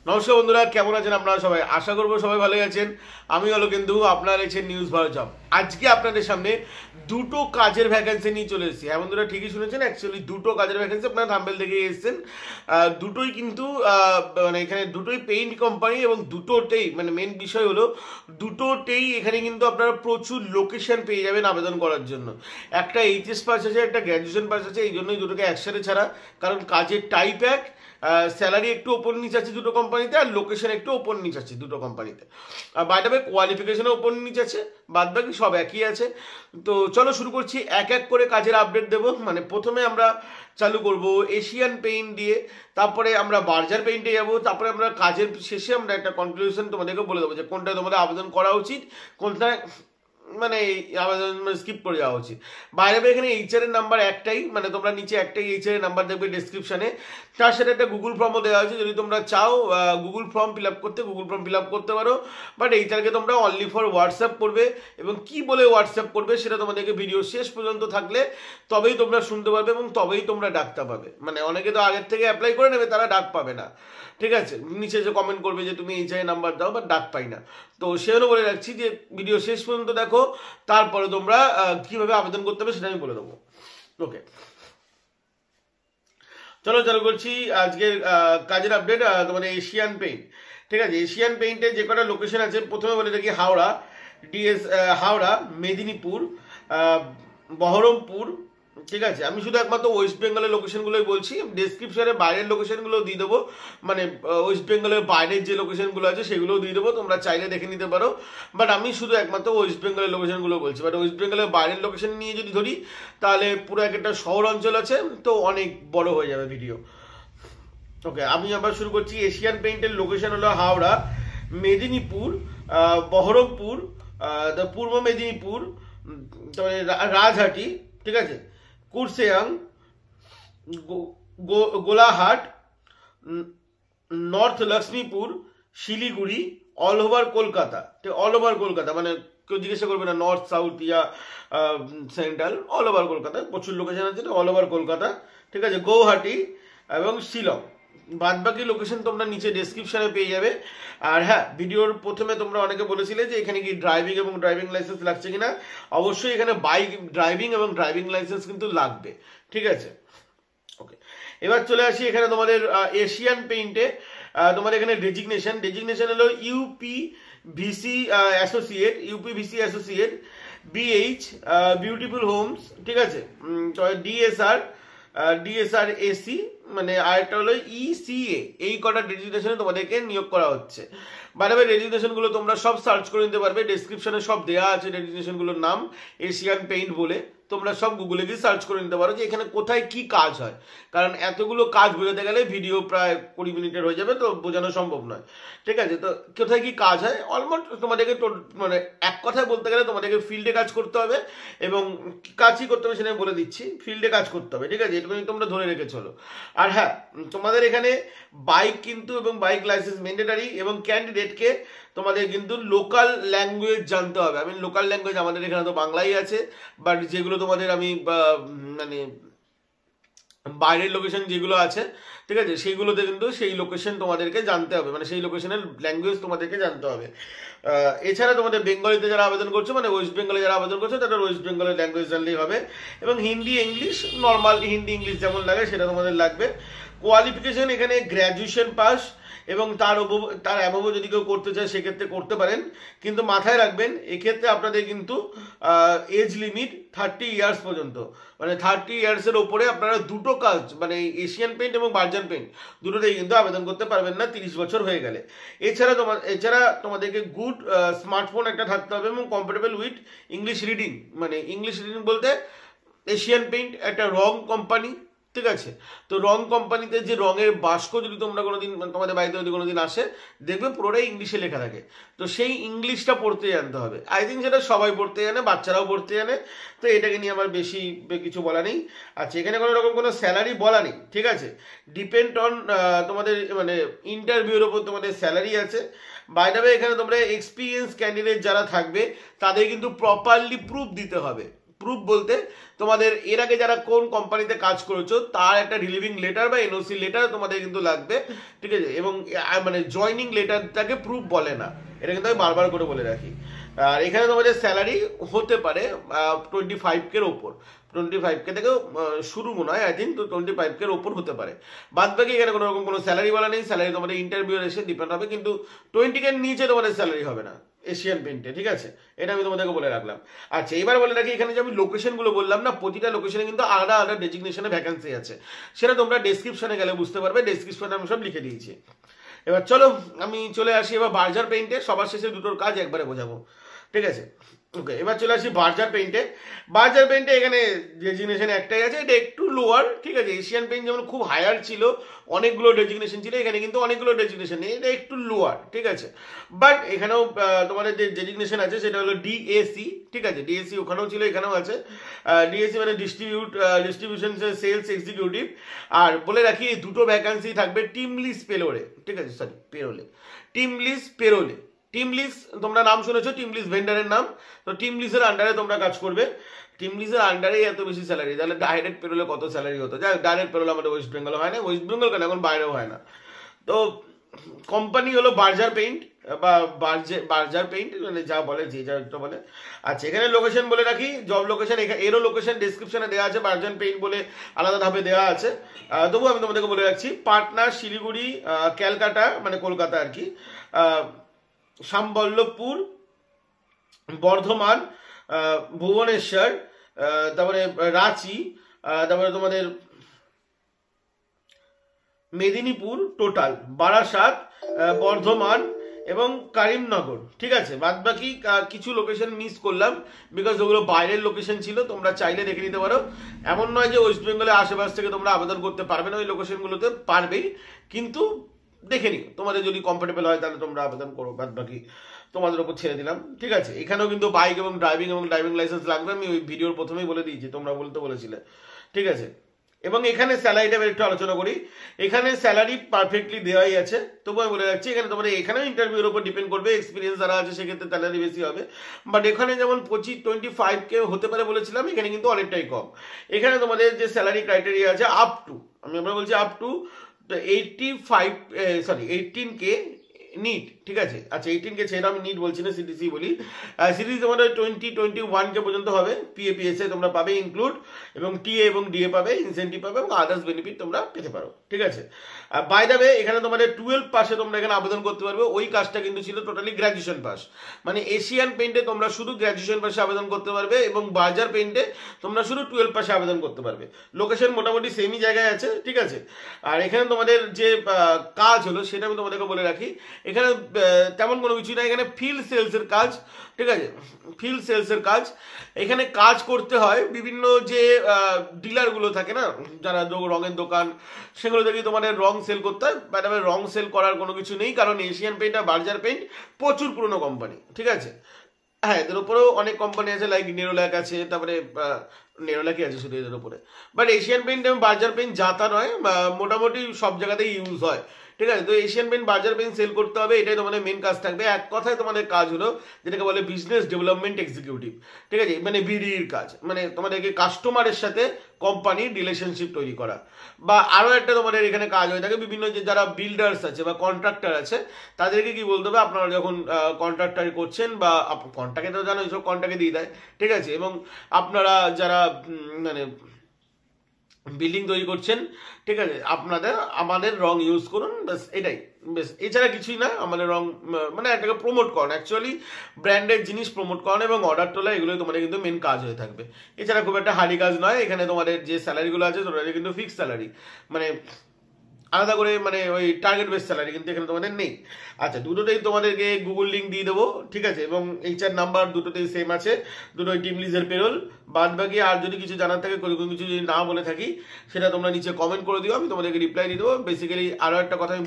নমস্কার বন্ধুরা, কেমন আছেন আপনারা সবাই? আশা করবো সবাই ভালোই আছেন। আমি হলো কিন্তু আপনারা আছেন নিউজ ভারত জব। আজকে আপনাদের সামনে দুটো কাজের ভ্যাকেন্সি নিয়ে চলে এসেছি। হ্যাঁ বন্ধুরা, ঠিকই শুনেছেন, অ্যাকচুয়ালি দুটো কাজের ভ্যাকেন্সি আপনারা থাম্বনেল দেখে এসেছেন। দুটোই কিন্তু মানে এখানে দুটোই পেইন্ট কোম্পানি এবং দুটোতেই মানে মেন বিষয় হলো দুটোতেই এখানে কিন্তু আপনারা প্রচুর লোকেশন পেয়ে যাবেন আবেদন করার জন্য। একটা এইচএস পাস আছে, একটা গ্র্যাজুয়েশন পাস আছে, এই জন্যই দুটোকে একসাথে ছাড়া, কারণ কাজের টাইপ এক, স্যালারি একটু ওপর নিচ আছে দুটো কোম্পানিতে, আর লোকেশন একটু ওপর নিচ আছে দুটো কোম্পানিতে। আর বাই দ্য ওয়ে কোয়ালিফিকেশনও ওপর নিচ আছে, বাদ বাকি সব একই আছে। তো চলো শুরু করছি, এক এক করে কাজের আপডেট দেবো। মানে প্রথমে আমরা চালু করব এশিয়ান পেইন্ট দিয়ে, তারপরে আমরা বার্জার পেইন্টে যাবো, তারপরে আমরা কাজের শেষে আমরা একটা কনক্লুশন তোমাদেরকে বলে দেবো যে কোনটা তোমাদের আবেদন করা উচিত, কোনটা মানে আবেদন স্কিপ করে যাওয়া উচিত। বাইরে এখানে এইচআর এর নাম্বার একটাই, মানে তোমরা নিচে একটাই এইচআর এর নাম্বার দেখবে ডেসক্রিপশনে। তার সাথে একটা গুগল ফর্মও দেওয়া আছে, যদি তোমরা চাও গুগল ফর্ম ফিল আপ করতে পারো। বাট এইচআরকে তোমরা অনলি ফর হোয়াটসঅ্যাপ করবে, এবং কি বলে হোয়াটসঅ্যাপ করবে সেটা তোমাদেরকে ভিডিও শেষ পর্যন্ত থাকলে তবেই তোমরা শুনতে পারবে এবং তবেই তোমরা ডাকতে পাবে। মানে অনেকে তো আগের থেকে অ্যাপ্লাই করে নেবে, তারা ডাক পাবে না, ঠিক আছে? নিচে যে কমেন্ট করবে যে তুমি এইচআই নাম্বার দাও, বাট ডাক পাই না। তো সেজন্য বলে রাখছি যে ভিডিও শেষ পর্যন্ত দেখো, তারপরে তোমরা কিভাবে আবেদন করতে হবে সেটা আমি বলে দেবো। ওকে, চলো চালু করছি আজকের কাজের আপডেট। তোমাদের এশিয়ান পেইন্ট, ঠিক আছে? এশিয়ান পেইন্টে যে কটা লোকেশন আছে প্রথমে বলে দেখি হাওড়া, হাওড়া, মেদিনীপুর, বহরমপুর, ঠিক আছে? আমি শুধু একমাত্র ওয়েস্ট বেঙ্গলের লোকেশনগুলোই বলছি, ডেসক্রিপশনে বাইরের লোকেশনগুলো দিয়ে দেবো, মানে ওয়েস্ট বেঙ্গলের বাইরের যে লোকেশনগুলো আছে সেগুলোও দিয়ে দেবো, তোমরা চাইলে দেখে নিতে পারো। বাট আমি শুধু একমাত্র ওয়েস্ট বেঙ্গলের লোকেশনগুলো বলছি। বাট ওয়েস্ট বেঙ্গলের বাইরের লোকেশন নিয়ে যদি ধরি তাহলে পুরো একটা শহর অঞ্চল আছে, তো অনেক বড় হয়ে যাবে ভিডিও। ওকে, আমি আবার শুরু করছি। এশিয়ান পেইন্টের লোকেশন হলো হাওড়া, মেদিনীপুর, বহরমপুর, পূর্ব মেদিনীপুর, তারপরে রাজহাটি, ঠিক আছে, Kurseong, Golahat, north Lakshmipur, Siliguri, all over Kolkata. ঠিক, অল ওভার কলকাতা, মানে কেউ জিজ্ঞাসা করবে না নর্থ সাউথ ইয়া সেন্ট্রাল, অল ওভার কলকাতা, প্রচুর লোকেশন আছে, অল ওভার কলকাতা, ঠিক আছে, গৌহাটি এবং শিলং। বাদ বাকি লোকেশন তোমরা নিচে ডেসক্রিপশনে পেয়ে যাবে। আর হ্যাঁ, ভিডিওর প্রথমে তোমরা অনেকে বলেছিলে যে এখানে কি ড্রাইভিং এবং ড্রাইভিং লাইসেন্স লাগছে কিনা। অবশ্যই এখানে বাইক ড্রাইভিং এবং ড্রাইভিং লাইসেন্স কিন্তু লাগবে, ঠিক আছে? ওকে, এবার চলে আসি এখানে তোমাদের এশিয়ান পেইন্টে। তোমাদের এখানে ডেজিগনেশন হলো UP VC associate, BH, beautiful homes, ঠিক আছে, ডিএসআর এসি, মানে আরেকটা হলো ইসিএ। এই কটা ডেজিগনেশনে তোমাদেরকে নিয়োগ করা হচ্ছে। বাইরে ডেজিগনেশনগুলো তোমরা সব সার্চ করে নিতে পারবে, ডেসক্রিপশনে সব দেওয়া আছে ডেজিগনেশনগুলোর নাম এশিয়ান পেইন্ট বলে। তোমরা সব গুগলে গিয়ে সার্চ করে নিতে পারো যে এখানে কোথায় কি কাজ হয়, কারণ এতগুলো কাজ বোঝাতে গেলে ভিডিও প্রায় 20 মিনিটের হয়ে যাবে, তো বোঝানো সম্ভব নয়, ঠিক আছে? তো কোথায় কি কাজ হয় অলমোস্ট তোমাদেরকে মানে এক কথায় বলতে গেলে তোমাদেরকে ফিল্ডে কাজ করতে হবে, এবং কাজই করতে হবে সেটা আমি বলে দিচ্ছি, ফিল্ডে কাজ করতে হবে, ঠিক আছে? এটুকুনি তোমরা ধরে রেখে চলো। আর হ্যাঁ, তোমাদের এখানে বাইক কিন্তু এবং বাইক লাইসেন্স ম্যান্ডেটারি, এবং ক্যান্ডিডেটকে তোমাদের কিন্তু লোকাল ল্যাঙ্গুয়েজ জানতে হবে। আমি লোকাল ল্যাঙ্গুয়েজ আমাদের এখানে তো বাংলাই আছে, বাট যেগুলো তোমাদের আমি মানে বাইরের লোকেশন যেগুলো আছে, ঠিক আছে, সেইগুলোতে কিন্তু সেই লোকেশন তোমাদেরকে জানতে হবে, মানে সেই লোকেশনের ল্যাঙ্গুয়েজ তোমাদেরকে জানতে হবে। এছাড়া তোমাদের বেঙ্গলিতে যারা আবেদন করছো, মানে ওয়েস্ট বেঙ্গলে যারা আবেদন করছো, তাদের ওয়েস্ট বেঙ্গলের ল্যাঙ্গুয়েজ জানলেই হবে, এবং Hindi English, normal Hindi English যেমন লাগে সেটা তোমাদের লাগবে। কোয়ালিফিকেশন এখানে গ্র্যাজুয়েশন পাস, এবং তার অ্যাবভ যদি কেউ করতে চায় সেক্ষেত্রে করতে পারেন, কিন্তু মাথায় রাখবেন এক্ষেত্রে আপনাদের কিন্তু এজ লিমিট 30 ইয়ার্স পর্যন্ত, মানে 30 ইয়ার্সের ওপরে আপনারা দুটো কাজ, মানে এশিয়ান পেইন্ট এবং বার্জান পেইন্ট দুটোতেই কিন্তু আবেদন করতে পারবেন না 30 বছর হয়ে গেলে। এছাড়া তোমাদেরকে গুড স্মার্টফোন একটা থাকতে হবে, এবং কম্ফোর্টেবল উইথ ইংলিশ রিডিং। মানে ইংলিশ রিডিং বলতে এশিয়ান পেইন্ট একটা রং কোম্পানি, ঠিক আছে? তো রং কোম্পানিতে যে রঙের বাস্ক যদি তোমরা কোনোদিন তোমাদের বাড়িতে যদি কোনোদিন আসে, দেখবে পুরোটাই ইংলিশে লেখা থাকে, তো সেই ইংলিশটা পড়তে জানতে হবে। আই থিঙ্ক সেটা সবাই পড়তে জানে, বাচ্চারাও পড়তে জানে, তো এটাকে নিয়ে আমার বেশি কিছু বলা নেই। আচ্ছা, এখানে কোনো রকম কোনো স্যালারি বলা নেই, ঠিক আছে? ডিপেন্ড অন তোমাদের মানে ইন্টারভিউর ওপর তোমাদের স্যালারি আছে। বাই দ্য ওয়ে, এখানে তোমরা এক্সপিরিয়েন্স ক্যান্ডিডেট যারা থাকবে তাদের কিন্তু প্রপারলি প্রুফ দিতে হবে, প্রুফ বলতে তোমাদের এর আগে যারা কোন কোম্পানিতে কাজ করেছো তার একটা রিলিভিং লেটার বা এনওসি লেটার তোমাদের কিন্তু লাগবে, ঠিক আছে। এবং মানে জয়নিং লেটারটাকে প্রুফ বলে না, এটা কিন্তু আমি বারবার করে বলে রাখি। আর এখানে তোমাদের স্যালারি হতে পারে 25K ওপর, 25K থেকেও শুরু মনে হয়, আই থিঙ্ক। তো 25K ওপর হতে পারে। বাদ বাকি এখানে কোনো রকম কোনো স্যালারি বলা নেই, স্যালারি তোমাদের ইন্টারভিউ এসে ডিপেন্ড হবে, কিন্তু 20K নিচে তোমাদের স্যালারি হবে না এশিয়ান পেইন্টে, ঠিক আছে। এটা আমি তোমাদেরকে বলে রাখলাম। আচ্ছা, এবার বলে রাখি, এখানে যে আমি লোকেশনগুলো বললাম না, প্রতিটা লোকেশনে কিন্তু আলাদা আলাদা ডেজিগনেশনে ভ্যাকেন্সি আছে, সেটা তোমরা ডেসক্রিপশনে গেলে বুঝতে পারবে, ডেসক্রিপশনে আমি সব লিখে দিয়েছি। এবার চলো আমি চলে আসি এবার বার্জার পেইন্টে, সবার শেষে দুটোর কাজ একবারে বোঝাবো, ঠিক আছে। ওকে, এবার চলে আসি বার্জার পেইন্টে। বার্জার পেইন্টে এখানে ডেজিগনেশন একটাই আছে, এটা একটু লোয়ার, ঠিক আছে। এশিয়ান পেইন্ট যেমন খুব হায়ার ছিল, অনেকগুলো ডেজিগনেশন ছিল, এখানে কিন্তু অনেকগুলো ডেজিগনেশন নেই, এটা একটু লোয়ার, ঠিক আছে। বাট এখানেও তোমাদের যে ডেজিগনেশন আছে সেটা হলো ডিএসি, ঠিক আছে। ডিএসি ওখানেও ছিল, এখানেও আছে। ডিএসি মানে ডিস্ট্রিবিউশন সেলস এক্সিকিউটিভ। আর বলে রাখি এই দুটো ভ্যাকান্সি থাকবে টিম লিজ পেরোলে, ঠিক আছে, সরি পেরোলে, টিম লিজ পেরোলে। টিম লিজ তোমরা নাম শুনেছো, টিম লিজ ভেন্ডারের নাম। তো টিম লিজের আন্ডারে তোমরা কাজ করবে। টিম লিজের আন্ডারেই এত বেশি স্যালারি, তাহলে ডাইরেক্ট পেরোলে কত স্যালারি হতো? যাই ডাইরেক্ট পেরোলে আমাদের ওয়েস্ট বেঙ্গল হয় না, ওয়েস্ট বেঙ্গল কেন এখন বাইরেও হয় না। তো কোম্পানি হলো বার্জার পেইন্ট বা বার্জার পেইন্ট, মানে যা বলে যে যা বলে। আচ্ছা, এখানে লোকেশন বলে রাখি, জব লোকেশন এরও লোকেশন ডেসক্রিপশনে দেওয়া আছে, বার্জার পেইন্ট বলে আলাদা ধাপে দেওয়া আছে। তবু আমি তোমাদেরকে বলে রাখছি, পাটনা, শিলিগুড়ি, ক্যালকাটা মানে কলকাতা আর কি, শ্যামবল্লভপুর, বর্ধমান, ভুবনেশ্বর, তারপরে রাঁচি, তারপরে তোমাদের মেদিনীপুর, টোটাল বারাসাত, বর্ধমান এবং করিমনগর, ঠিক আছে। বাদ বাকি কিছু লোকেশন মিস করলাম, বিকজ ওগুলো বাইরের লোকেশন ছিল, তোমরা চাইলে দেখে নিতে পারো। এমন নয় যে ওয়েস্ট বেঙ্গলের আশেপাশ থেকে তোমরা আবেদন করতে পারবে না, ওই লোকেশনগুলোতে পারবেই, কিন্তু দেখে নিও, তোমাদের যদি কমফোর্টেবল হয় তাহলে তোমরা আবেদন করো, বাদ বাকি তোমাদের উপর ছেড়ে দিলাম, ঠিক আছে। এখানেও কিন্তু বাইক এবং ড্রাইভিং লাইসেন্স লাগবে, আমি ওই ভিডিওর প্রথমেই বলে দিয়েছি, তোমরা বলতে বলেছিলে, ঠিক আছে। এবং এখানে স্যালারিটা একটু আলোচনা করি। এখানে স্যালারি পারফেক্টলি দেওয়াই আছে, তবু আমি বলে রাখছি, এখানে তোমাদের এখানেও ইন্টারভিউর উপর ডিপেন্ড করবে, এক্সপিরিয়েন্স যারা আছে সেক্ষেত্রে স্যালারি বেশি হবে। বাট এখানে যেমন 25-25K হতে পারে বলেছিলাম, এখানে কিন্তু অনেকটাই কম। এখানে তোমাদের যে স্যালারি ক্রাইটেরিয়া আছে আপ টু, আমরা বলছি আপ টু 18K নিট, ঠিক আছে। আচ্ছা, 18K ছেড়ে আমি নিট বলছি না, সিটিসি বলি। সিটিসি তোমাদের 20-21K পর্যন্ত হবে, পিএপিএসএ তোমরা পাবে ইনক্লুড, এবং টিএ এবং ডিএ পাবে, ইনসেন্টিভ পাবে এবং আদার্স বেনিফিট তোমরা পেতে পারো, ঠিক আছে। বাই দ্য ওয়ে, এখানে তোমাদের 12 পাসে তোমরা এখানে আবেদন করতে পারবে। ওই কাজটা কিন্তু ছিল টোটালি গ্র্যাজুয়েশন পাস, মানে এশিয়ান পেইন্টে তোমরা শুধু গ্র্যাজুয়েশন পাসে আবেদন করতে পারবে, এবং বার্জার পেইন্টে তোমরা শুধু 12 পাসে আবেদন করতে পারবে। লোকেশন মোটামুটি সেমই জায়গায় আছে, ঠিক আছে। আর এখানে তোমাদের যে কাজ হলো সেটা আমি তোমাদেরকে বলে রাখি, এখানে তেমন কোনো কিছু না, এখানে ফিল্ড সেলসের কাজ, ঠিক আছে। ফিল্ড সেলসের কাজ, এখানে কাজ করতে হয় বিভিন্ন যে ডিলারগুলো থাকে না, যারা রঙের দোকান, সেগুলো থেকে তোমাদের রং সেল করতে হয়। ম্যাডাম, রং সেল করার কোনো কিছু নেই, কারণ এশিয়ান পেইন্ট আর বার্জার পেইন্ট প্রচুর পুরনো কোম্পানি, ঠিক আছে। হ্যাঁ, এদের উপরেও অনেক কোম্পানি আছে, লাইক নেরোল্যাক আছে, তারপরে নেরোল্যাকই আছে শুধু এদের উপরে। বাট এশিয়ান পেইন্ট এবং বার্জার পেইন্ট যাতা নয়, মোটামুটি সব জায়গাতেই ইউজ হয়, ঠিক আছে। তো Asian paint Berger paint sell করতে হবে, এটাই তোমাদের মেন কাজ থাকবে। এক কথায় তোমাদের কাজ হলো যেটাকে বলে বিজনেস ডেভেলপমেন্ট এক্সিকিউটিভ, ঠিক আছে, মানে বিডির কাজ, মানে তোমাদেরকে কাস্টমারের সাথে কোম্পানির রিলেশনশিপ তৈরি করা। বা আরও একটা তোমাদের এখানে কাজ হয়ে থাকে, বিভিন্ন যে যারা বিল্ডার্স আছে বা কন্ট্রাক্টর আছে, তাদেরকে কি বলতে হবে, আপনারা যখন কন্ট্রাক্টর করছেন বা কন্ট্রাক্টে তো জানো এইসব কন্ট্রাক্টে দিয়ে দেয়, ঠিক আছে। এবং আপনারা যারা মানে বিল্ডিং তৈরি করছেন, ঠিক আছে, আমাদের রং ইউজ করুন, ব্যাস এটাই, বেশ। এছাড়া কিছুই না, আমাদের রং মানে এটাকে প্রমোট করেন, অ্যাকচুয়ালি ব্র্যান্ডের জিনিস প্রমোট করেন এবং অর্ডার তোলা, এগুলোই তোমাদের কিন্তু মেন কাজ হয়ে থাকবে। এছাড়া খুব একটা হার্ডি কাজ নয়। এখানে তোমাদের যে স্যালারিগুলো আছে তোমাদের কিন্তু ফিক্স স্যালারি, মানে আলাদা করে মানে ওই টার্গেট বেস স্যালারি কিন্তু এখানে তোমাদের নেই। আচ্ছা, দুটোতেই তোমাদেরকে গুগল লিঙ্ক দিয়ে দেবো, ঠিক আছে, এবং এইচআর নাম্বার দুটোতেই সেম আছে, দুটোই টিম লিজের পেরোল। বাদ বাকি আর যদি কিছু জানার থাকে, কোনো কিছু যদি না বলে থাকি, সেটা তোমরা নিচে কমেন্ট করে দিও, আমি তোমাদেরকে রিপ্লাই দিয়ে দেবো। বেসিক্যালি আরও একটা কথা আমি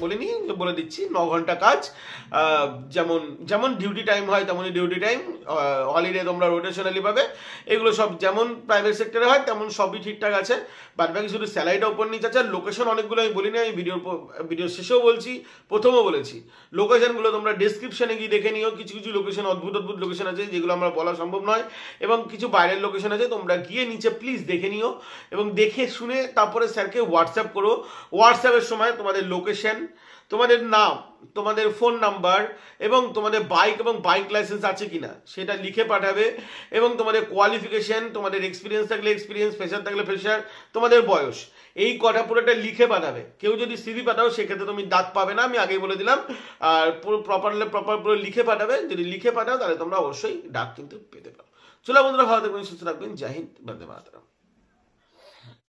বলে দিচ্ছি, 9 ঘন্টা কাজ, যেমন যেমন ডিউটি টাইম হয় তেমনই ডিউটি টাইম, হলিডে তোমরা রোটেশনালি পাবে, এগুলো সব যেমন প্রাইভেট সেক্টরে হয় তেমন সবই ঠিকঠাক আছে। বাদ বাকি শুধু স্যালারিটা উপর নিচে আছে। আর লোকেশন অনেকগুলো আমি বলিনি, আমি ভিডিওর শেষেও বলছি, প্রথমেও বলেছি, লোকেশনগুলো তোমরা ডেসক্রিপশনে গিয়ে দেখে নিও। কিছু কিছু লোকেশন অদ্ভুত অদ্ভুত লোকেশন আছে যেগুলো আমরা বলা সম্ভব নয়, এবং কিছু বাইরের লোকেশন আছে, তোমরা গিয়ে নিচে প্লিজ দেখে নিও এবং দেখে শুনে তারপরে স্যারকে হোয়াটসঅ্যাপ করো। হোয়াটসঅ্যাপের সময় তোমাদের লোকেশন, তোমাদের নাম, তোমাদের ফোন নাম্বার এবং তোমাদের বাইক এবং বাইক লাইসেন্স আছে কিনা সেটা লিখে পাঠাবে, এবং তোমাদের কোয়ালিফিকেশন, তোমাদের এক্সপিরিয়েন্স থাকলে এক্সপিরিয়েন্স, ফ্রেশার থাকলে ফ্রেশার, তোমাদের বয়স, এই কটা পুরোটা লিখে পাঠাবে। কেউ যদি সিভি পাঠাও সেক্ষেত্রে তুমি দাগ পাবে না, আমি আগেই বলে দিলাম। আর পুরো প্রপার পুরো লিখে পাঠাবে। যদি লিখে পাঠাও তাহলে তোমরা অবশ্যই ডাক কিন্তু পেতে পারো। চলো বন্ধুরা, ভালো থাকবেন, সুস্থ থাকবেন। জয় হিন্দ, বন্দে মাতরম।